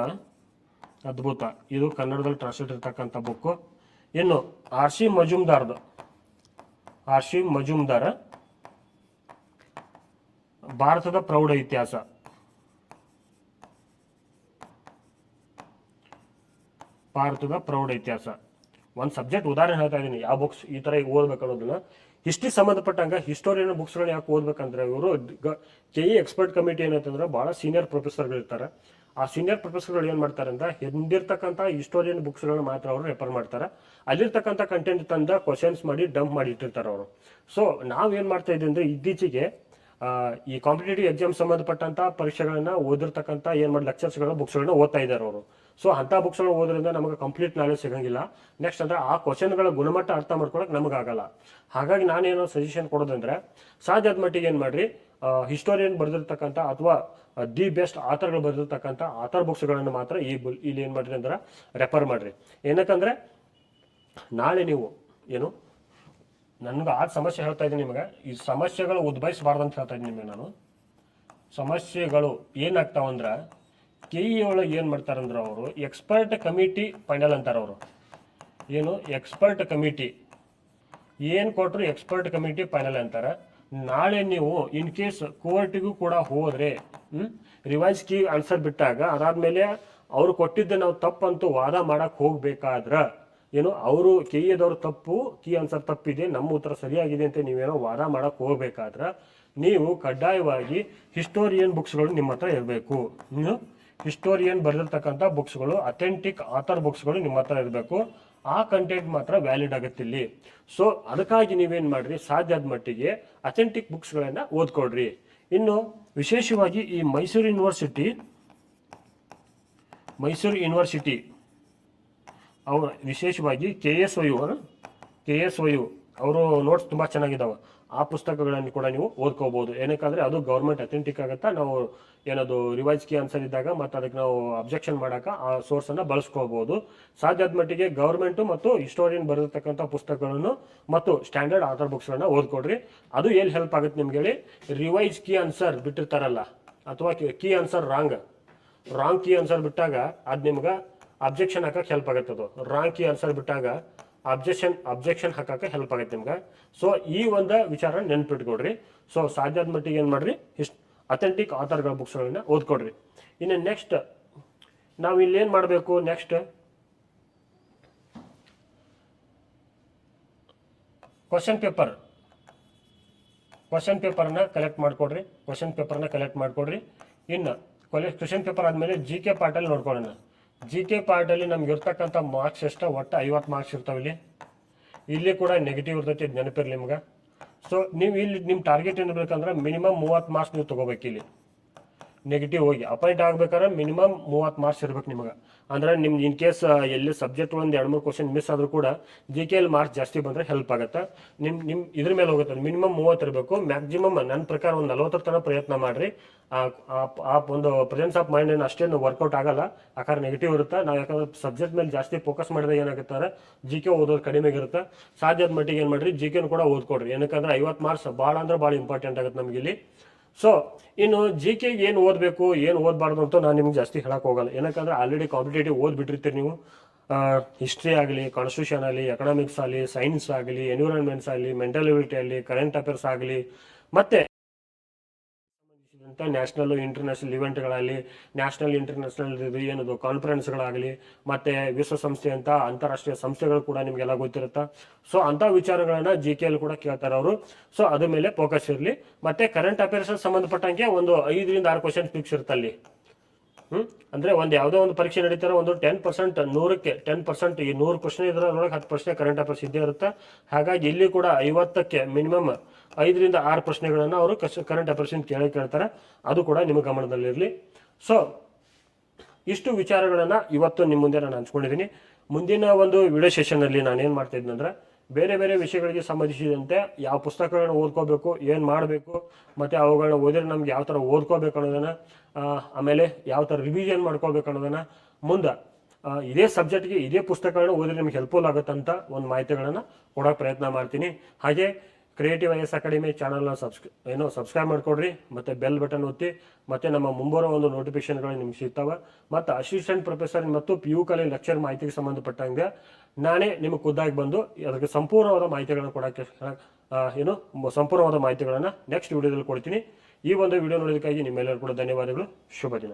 ಅದ್ಭುತ, ಇದು ಕನ್ನಡದಲ್ಲಿ ಟ್ರಾನ್ಸ್ಲೇಟ್ ಇರ್ತಕ್ಕಂಥ ಬುಕ್ಕು. ಇನ್ನು RC ಮಜುಮ್ದಾರ ಭಾರತದ ಪ್ರೌಢ ಇತಿಹಾಸ. ಒಂದು ಸಬ್ಜೆಕ್ಟ್ ಉದಾಹರಣೆ ಹೇಳ್ತಾ ಇದ್ದೀನಿ ಯಾವ ಬುಕ್ಸ್ ಈ ತರ ಓದ್ಬೇಕು ಅನ್ನೋದನ್ನ. ಹಿಸ್ಟ್ರಿ ಸಂಬಂಧಪಟ್ಟಂಗ ಹಿಸ್ಟೋರಿಯನ್ ಬುಕ್ಸ್ಗಳನ್ನ ಯಾಕೆ ಓದ್ಬೇಕಂದ್ರೆ ಇವರು KE ಎಕ್ಸ್ಪರ್ಟ್ ಕಮಿಟಿ ಏನಂತಂದ್ರೆ ಬಹಳ ಸೀನಿಯರ್ ಪ್ರೊಫೆಸರ್ಗಳು ಇರ್ತಾರೆ. ಆ ಸೀನಿಯರ್ ಪ್ರೊಫೆಸರ್ಗಳು ಏನ್ ಮಾಡ್ತಾರೆ ಅಂತ ಹಿಂದಿರ್ತಕ್ಕಂಥ ಹಿಸ್ಟೋರಿಯನ್ ಬುಕ್ಸ್ಗಳನ್ನ ಮಾತ್ರ ಅವರು ರೆಫರ್ ಮಾಡ್ತಾರೆ. ಅಲ್ಲಿರ್ತಕ್ಕಂಥ ಕಂಟೆಂಟ್ ತಂದ ಕ್ವಶನ್ಸ್ ಮಾಡಿ ಡಂಪ್ ಮಾಡಿ ಇಟ್ಟಿರ್ತಾರೆ ಅವರು. ಸೊ ನಾವೇನ್ ಮಾಡ್ತಾ ಇದ್ದೀವಿ ಅಂದ್ರೆ ಇತ್ತೀಚೆಗೆ ಈ ಕಾಂಪಿಟೇಟಿವ್ ಎಕ್ಸಾಮ್ ಸಂಬಂಧಪಟ್ಟಂತ ಪರೀಕ್ಷೆಗಳನ್ನ ಓದಿರ್ತಕ್ಕಂಥ ಲೆಕ್ಚರ್ಸ್ಗಳ ಬುಕ್ಸ್ಗಳನ್ನ ಓದ್ತಾ ಇದ್ದಾರೆ ಅವರು. ಸೊ ಅಂತ ಬುಕ್ಸ್ಗಳನ್ನ ಓದ್ರಿಂದ ನಮಗೆ ಕಂಪ್ಲೀಟ್ ನಾಲೆಜ್ ಸಿಗಂಗಿಲ್ಲ. ನೆಕ್ಸ್ಟ್ ಅಂದ್ರೆ ಆ ಕ್ವಶನ್ಗಳ ಗುಣಮಟ್ಟ ಅರ್ಥ ಮಾಡ್ಕೊಳಕ್ ನಮಗಾಗಲ್ಲ. ಹಾಗಾಗಿ ನಾನೇನೋ ಸಜೆಷನ್ ಕೊಡೋದಂದ್ರೆ ಸಾಧ್ಯದ ಮಟ್ಟಿಗೆ ಏನ್ ಮಾಡ್ರಿ, ಹಿಸ್ಟೋರಿಯನ್ ಬರೆದಿರ್ತಕ್ಕಂಥ ಅಥವಾ ದಿ ಬೆಸ್ಟ್ ಆಥರ್ಗಳು ಬರೆದಿರ್ತಕ್ಕಂಥ ಆಥರ್ ಬುಕ್ಸ್ಗಳನ್ನು ಮಾತ್ರ ಇಲ್ಲಿ ಏನ್ ಮಾಡ್ರಿ ಅಂದ್ರೆ ರೆಫರ್ ಮಾಡ್ರಿ. ಏನಕ್ಕಂದ್ರೆ ನಾಳೆ ನೀವು ಏನು ನನ್ಗೆ ಆ ಸಮಸ್ಯೆ ಹೇಳ್ತಾ ಇದ್ದೀನಿ ನಿಮಗೆ, ಈ ಸಮಸ್ಯೆಗಳು ಉದ್ಭವಿಸಬಾರ್ದು ಅಂತ ಹೇಳ್ತಾ ಇದ್ದೀನಿ ನಿಮಗೆ ನಾನು. ಸಮಸ್ಯೆಗಳು ಏನಾಗ್ತಾವಂದ್ರೆ KE ಒಳಗೆ ಏನು ಮಾಡ್ತಾರಂದ್ರೆ ಅವರು ಎಕ್ಸ್ಪರ್ಟ್ ಕಮಿಟಿ ಫೈನಲ್ ಅಂತಾರೆ. ಅವರು ಏನು ಎಕ್ಸ್ಪರ್ಟ್ ಕಮಿಟಿ ಏನು ಕೊಟ್ಟರು ಎಕ್ಸ್ಪರ್ಟ್ ಕಮಿಟಿ ಫೈನಲ್ ಅಂತಾರೆ. ನಾಳೆ ನೀವು ಇನ್ ಕೇಸ್ ಕೋರ್ಟಿಗೂ ಕೂಡ ಹೋದ್ರೆ ರಿವೈಸ್ ಕೀ ಆನ್ಸರ್ ಬಿಟ್ಟಾಗ ಅದಾದ್ಮೇಲೆ ಅವ್ರು ಕೊಟ್ಟಿದ್ದೆ ನಾವು ತಪ್ಪಂತೂ ವಾದ ಮಾಡಕ್ ಹೋಗ್ಬೇಕಾದ್ರ ಏನು ಅವರು KEದವ್ರು ತಪ್ಪು, ಕೀ ಆನ್ಸರ್ ತಪ್ಪಿದೆ, ನಮ್ಮ ಉತ್ತರ ಸರಿಯಾಗಿದೆ ಅಂತ ನೀವೇನೋ ವಾದ ಮಾಡಕ್ ಹೋಗ್ಬೇಕಾದ್ರ ನೀವು ಕಡ್ಡಾಯವಾಗಿ ಹಿಸ್ಟೋರಿಯನ್ ಬುಕ್ಸ್ಗಳು ನಿಮ್ಮ ಹತ್ರ ಇರಬೇಕು. ಹಿಸ್ಟೋರಿಯನ್ ಬರೆದಿರ್ತಕ್ಕಂಥ ಬುಕ್ಸ್ಗಳು, ಅಥೆಂಟಿಕ್ ಆಥರ್ ಬುಕ್ಸ್ಗಳು ನಿಮ್ಮ ಹತ್ರ ಇರಬೇಕು. ಆ ಕಂಟೆಂಟ್ ಮಾತ್ರ ವ್ಯಾಲಿಡ್ ಆಗುತ್ತೆ ಇಲ್ಲಿ. ಸೊ ಅದಕ್ಕಾಗಿ ನೀವೇನ್ ಮಾಡ್ರಿ, ಸಾಧ್ಯ ಆದ ಮಟ್ಟಿಗೆ ಅಥೆಂಟಿಕ್ ಬುಕ್ಸ್ಗಳನ್ನ ಓದ್ಕೊಡ್ರಿ. ಇನ್ನು ವಿಶೇಷವಾಗಿ ಈ ಮೈಸೂರು ಯೂನಿವರ್ಸಿಟಿ ಅವ್ರ ವಿಶೇಷವಾಗಿ KSYU ಅವರು ನೋಟ್ಸ್ ತುಂಬಾ ಚೆನ್ನಾಗಿದ್ದಾವೆ. ಆ ಪುಸ್ತಕಗಳನ್ನು ಕೂಡ ನೀವು ಓದ್ಕೋಬಹುದು. ಏನಕ್ಕಂದ್ರೆ ಅದು ಗೌರ್ಮೆಂಟ್ ಅಥೆಂಟಿಕ್ ಆಗುತ್ತಾ. ನಾವು ಏನದು ರಿವೈಸ್ ಕೀ ಆನ್ಸರ್ ಇದ್ದಾಗ ಮತ್ತೆ ಅದಕ್ಕೆ ನಾವು ಅಬ್ಜೆಕ್ಷನ್ ಮಾಡಕ ಆ ಸೋರ್ಸ್ ಅನ್ನ ಬಳಸ್ಕೋಬಹುದು. ಸಾಧ್ಯ ಆದ ಮಟ್ಟಿಗೆ ಗೌರ್ಮೆಂಟ್ ಮತ್ತು ಹಿಸ್ಟೋರಿಯನ್ ಬರೆದಿರ್ತಕ್ಕಂಥ ಪುಸ್ತಕಗಳನ್ನು ಮತ್ತು ಸ್ಟ್ಯಾಂಡರ್ಡ್ ಆಥರ್ ಬುಕ್ಸ್ ಗಳನ್ನ ಓದ್ಕೊಡ್ರಿ. ಅದು ಎಲ್ಲಿ ಹೆಲ್ಪ್ ಆಗುತ್ತೆ ನಿಮ್ಗೆ ಹೇಳಿ, ರಿವೈಸ್ ಕೀ ಆನ್ಸರ್ ಬಿಟ್ಟಿರ್ತಾರಲ್ಲ ಅಥವಾ key answer wrong key answer ಬಿಟ್ಟಾಗ ಅದ್ ನಿಮ್ಗೆ ಅಬ್ಜೆಕ್ಷನ್ ಹಾಕಕ್ಕೆ ಹೆಲ್ಪ್ ಆಗುತ್ತೆ. ಅದು ರಾಂಗ್ ಕೀ ಆನ್ಸರ್ ಬಿಟ್ಟಾಗ ಅಬ್ಜೆಕ್ಷನ್ ಹಾಕಕ್ಕೆ ಹೆಲ್ಪ್ ಆಗುತ್ತೆ ನಿಮ್ಗೆ. ಸೊ ಈ ಒಂದು ವಿಚಾರ ನೆನ್ಪಿಟ್ಕೊಡ್ರಿ. ಸೊ ಸಾಧ್ಯ ಆದ ಮಟ್ಟಿಗೆ ಏನ್ ಮಾಡ್ರಿ, ಅಥೆಂಟಿಕ್ ಆಥರ್ಗಳ ಬುಕ್ಸ್ಗಳನ್ನ ಓದ್ಕೊಡ್ರಿ. ಇನ್ನು ನೆಕ್ಸ್ಟ್ ನಾವು ಇಲ್ಲೇನ್ ಮಾಡಬೇಕು, ನೆಕ್ಸ್ಟ್ ಕ್ವಶನ್ ಪೇಪರ್ನ ಕಲೆಕ್ಟ್ ಮಾಡ್ಕೊಡ್ರಿ. ಇನ್ನು ಕ್ವಶನ್ ಪೇಪರ್ ಆದ್ಮೇಲೆ GK ಪಾರ್ಟಲ್ಲಿ ನೋಡ್ಕೊಳ್ಳೋಣ. GK ಪಾರ್ಟಲ್ಲಿ ನಮ್ಗೆ ಇರ್ತಕ್ಕಂಥ ಮಾರ್ಕ್ಸ್ ಎಷ್ಟು, ಒಟ್ಟು 50 ಮಾರ್ಕ್ಸ್ ಇರ್ತಾವೆ. ಇಲ್ಲಿ ಕೂಡ ನೆಗೆಟಿವ್ ಇರ್ತೈತಿ, ನೆನಪಿರ್ಲಿ ನಿಮ್ಗೆ. ಸೊ ನೀವು ಇಲ್ಲಿ ನಿಮ್ಮ ಟಾರ್ಗೆಟ್ ಏನಿರ್ಬೇಕಂದ್ರೆ ಮಿನಿಮಮ್ 30 ಮಾರ್ಕ್ಸ್ ನೀವು ತಗೋಬೇಕು. ಇಲ್ಲಿ ನೆಗೆಟಿವ್ ಹೋಗಿ ಅಪಾಯಿಂಟ್ ಆಗ್ಬೇಕಾದ್ರೆ ಮಿನಿಮಮ್ 30 ಮಾರ್ಕ್ಸ್ ಇರ್ಬೇಕು ನಿಮಗೆ. ಅಂದ್ರೆ ನಿಮ್ಗೆ ಇನ್ ಕೇಸ್ ಎಲ್ಲಿ ಸಬ್ಜೆಕ್ಟ್ ಒಂದು 2-3 ಕ್ವಶನ್ ಮಿಸ್ ಆದ್ರೂ ಕೂಡ ಜಿ ಕೆ ಎಲ್ ಮಾರ್ಕ್ಸ್ ಜಾಸ್ತಿ ಬಂದ್ರೆ ಹೆಲ್ಪ್ ಆಗುತ್ತೆ. ನಿಮ್ ಇದ್ರ ಮೇಲೆ ಹೋಗುತ್ತೆ. ಮಿನಿಮಮ್ 30 ಇರಬೇಕು. ಮ್ಯಾಕ್ಸಿಮಮ್ ನನ್ನ ಪ್ರಕಾರ ಒಂದು 40 ತನಕ ಪ್ರಯತ್ನ ಮಾಡ್ರಿ. ಆ ಒಂದು ಪ್ರೆಸೆನ್ಸ್ ಆಫ್ ಮೈಂಡ್ ಏನು ಅಷ್ಟೇನು ವರ್ಕೌಟ್ ಆಗಲ್ಲ, ಯಾಕಂದ್ರೆ ನೆಗೆಟಿವ್ ಇರುತ್ತೆ. ನಾವು ಯಾಕಂದ್ರೆ ಸಬ್ಜೆಕ್ಟ್ ಮೇಲೆ ಜಾಸ್ತಿ ಫೋಕಸ್ ಮಾಡಿದಾಗ ಏನಾಗುತ್ತೆ ಜಿ ಕೆ ಓದೋದು ಕಡಿಮೆ ಇರುತ್ತೆ. ಸಾಧ್ಯದ ಮಟ್ಟಿಗೆ ಏನು ಮಾಡ್ರಿ ಜಿ ಕೆನು ಕೂಡ ಓದ್ಕೊಡ್ರಿ. ಏನಕ್ಕಂದ್ರೆ 50 ಮಾರ್ಕ್ಸ್ ಭಾಳ ಅಂದ್ರೆ ಭಾಳ ಇಂಪಾರ್ಟೆಂಟ್ ಆಗುತ್ತೆ ನಮ್ಗೆ ಇಲ್ಲಿ. ಸೊ ಇನ್ನು ಜಿ ಕೆ ಏನು ಓದಬೇಕು ಏನು ಓದಬಾರ್ದು ಅಂತ ನಾನು ನಿಮ್ಗೆ ಜಾಸ್ತಿ ಹೇಳಕ್ ಹೋಗಲ್ಲ. ಏನಕ್ಕಂದ್ರೆ ಆಲ್ರೆಡಿ ಕಾಂಪಿಟೇಟಿವ್ ಓದ್ಬಿಟ್ಟಿರ್ತೀರಿ ನೀವು. ಹಿಸ್ಟ್ರಿ ಆಗಲಿ, ಕಾನ್ಸ್ಟಿಟ್ಯೂಷನ್ ಆಗಲಿ, ಎಕನಾಮಿಕ್ಸ್ ಆಗಲಿ, ಸೈನ್ಸ್ ಆಗಲಿ, ಎನ್ವಿರಾನ್ಮೆಂಟ್ಸ್ ಆಗಲಿ, ಮೆಂಟಲ್ ಎಬಿಲಿಟಿ ಆಗಲಿ, ಕರೆಂಟ್ ಅಫೇರ್ಸ್ ಆಗಲಿ, ಮತ್ತೆ ನ್ಯಾಷನಲ್ ಇಂಟರ್ನ್ಯಾಷನಲ್ ಇವೆಂಟ್ಗಳಲ್ಲಿ, ನ್ಯಾಷನಲ್ ಇಂಟರ್ನ್ಯಾಷನಲ್ ಏನದು ಕಾನ್ಫರೆನ್ಸ್ಗಳಾಗಲಿ, ಮತ್ತೆ ವಿಶ್ವಸಂಸ್ಥೆ ಅಂತ ಅಂತಾರಾಷ್ಟ್ರೀಯ ಸಂಸ್ಥೆಗಳು ಕೂಡ ನಿಮ್ಗೆಲ್ಲ ಗೊತ್ತಿರುತ್ತಾ. ಸೊ ಅಂತ ವಿಚಾರಗಳನ್ನ ಜಿ ಕೆ ಎಲ್ ಕೂಡ ಕೇಳ್ತಾರೆ ಅವರು. ಸೊ ಅದ್ರ ಮೇಲೆ ಫೋಕಸ್ ಇರಲಿ. ಮತ್ತೆ ಕರೆಂಟ್ ಅಫೇರ್ಸ್ ಸಂಬಂಧಪಟ್ಟಂಗೆ ಒಂದು 5ರಿಂದ 6 ಕ್ವಶನ್ ಫಿಕ್ಸ್ ಇರುತ್ತಲ್ಲಿ. ಅಂದ್ರೆ ಒಂದು ಯಾವುದೋ ಒಂದು ಪರೀಕ್ಷೆ ನಡೀತಾರೆ, ಒಂದು 10%, 100ಕ್ಕೆ 10%, ಈ 100 ಪ್ರಶ್ನೆ ಇದ್ರೆ ಅದ್ರೊಳಗೆ 10 ಪ್ರಶ್ನೆ ಕರೆಂಟ್ ಅಫೇರ್ಸ್ ಇದ್ದೇ ಇರುತ್ತೆ. ಹಾಗಾಗಿ ಇಲ್ಲಿ ಕೂಡ 50ಕ್ಕೆ ಮಿನಿಮಮ್ 5ರಿಂದ 6 ಪ್ರಶ್ನೆಗಳನ್ನ ಅವರು ಕರೆಂಟ್ ಅಫೇರ್ಸ್ ಕೇಳ್ತಾರೆ. ಅದು ಕೂಡ ನಿಮ್ಮ ಗಮನದಲ್ಲಿರಲಿ. ಸೊ ಇಷ್ಟು ವಿಚಾರಗಳನ್ನ ಇವತ್ತು ನಿಮ್ಮ ಮುಂದೆ ನಾನು ಹಂಚ್ಕೊಂಡಿದ್ದೀನಿ. ಮುಂದಿನ ಒಂದು ವಿಡಿಯೋ ಸೆಷನ್ ಅಲ್ಲಿ ನಾನು ಏನ್ ಮಾಡ್ತಾ ಇದ್ನಂದ್ರೆ ಬೇರೆ ಬೇರೆ ವಿಷಯಗಳಿಗೆ ಸಂಬಂಧಿಸಿದಂತೆ ಯಾವ ಪುಸ್ತಕಗಳನ್ನ ಓದ್ಕೋಬೇಕು, ಏನು ಮಾಡಬೇಕು, ಮತ್ತೆ ಅವುಗಳನ್ನ ಓದಿದ್ರೆ ನಮ್ಗೆ ಯಾವ ಥರ ಓದ್ಕೋಬೇಕು ಅನ್ನೋದನ್ನ, ಆಮೇಲೆ ಯಾವ ಥರ ರಿವಿಷನ್ ಮಾಡ್ಕೋಬೇಕು ಅನ್ನೋದನ್ನ ಮುಂದೆ ಇದೇ ಸಬ್ಜೆಕ್ಟ್ಗೆ ಇದೇ ಪುಸ್ತಕಗಳನ್ನ ಓದಿದ್ರೆ ನಿಮ್ಗೆ ಹೆಲ್ಪ್ಫುಲ್ ಆಗುತ್ತಂತ ಒಂದು ಮಾಹಿತಿಗಳನ್ನು ಕೊಡೋಕೆ ಪ್ರಯತ್ನ ಮಾಡ್ತೀನಿ. ಹಾಗೆ ಕ್ರಿಯೇಟಿವ್ ಐ ಎಸ್ ಅಕಾಡೆಮಿ ಚಾನಲ್ನ ಸಬ್ಸ್ಕ್ರೈಬ್ ಮಾಡ್ಕೊಡ್ರಿ, ಮತ್ತೆ ಬೆಲ್ ಬಟನ್ ಒತ್ತಿ, ಮತ್ತೆ ನಮ್ಮ ಮುಂಬರುವ ಒಂದು ನೋಟಿಫಿಕೇಶನ್ಗಳು ನಿಮ್ಗೆ ಸಿಗ್ತಾವೆ. ಮತ್ತು ಅಸಿಸ್ಟೆಂಟ್ ಪ್ರೊಫೆಸರ್ ಮತ್ತು ಪಿ ಯು ಕಾಲೇಜ್ ಲೆಕ್ಚರ್ ಮಾಹಿತಿಗೆ ಸಂಬಂಧಪಟ್ಟಂಗೆ ನಾನೇ ನಿಮಗೆ ಖುದ್ದಾಗಿ ಬಂದು ಅದಕ್ಕೆ ಸಂಪೂರ್ಣವಾದ ಮಾಹಿತಿಗಳನ್ನು ಕೊಡೋಕ್ಕೆ ಸಂಪೂರ್ಣವಾದ ಮಾಹಿತಿಗಳನ್ನು ನೆಕ್ಸ್ಟ್ ವಿಡಿಯೋದಲ್ಲಿ ಕೊಡ್ತೀನಿ. ಈ ಒಂದು ವಿಡಿಯೋ ನೋಡೋದಕ್ಕಾಗಿ ನಿಮ್ಮೆಲ್ಲರೂ ಕೂಡ ಧನ್ಯವಾದಗಳು. ಶುಭ ದಿನ.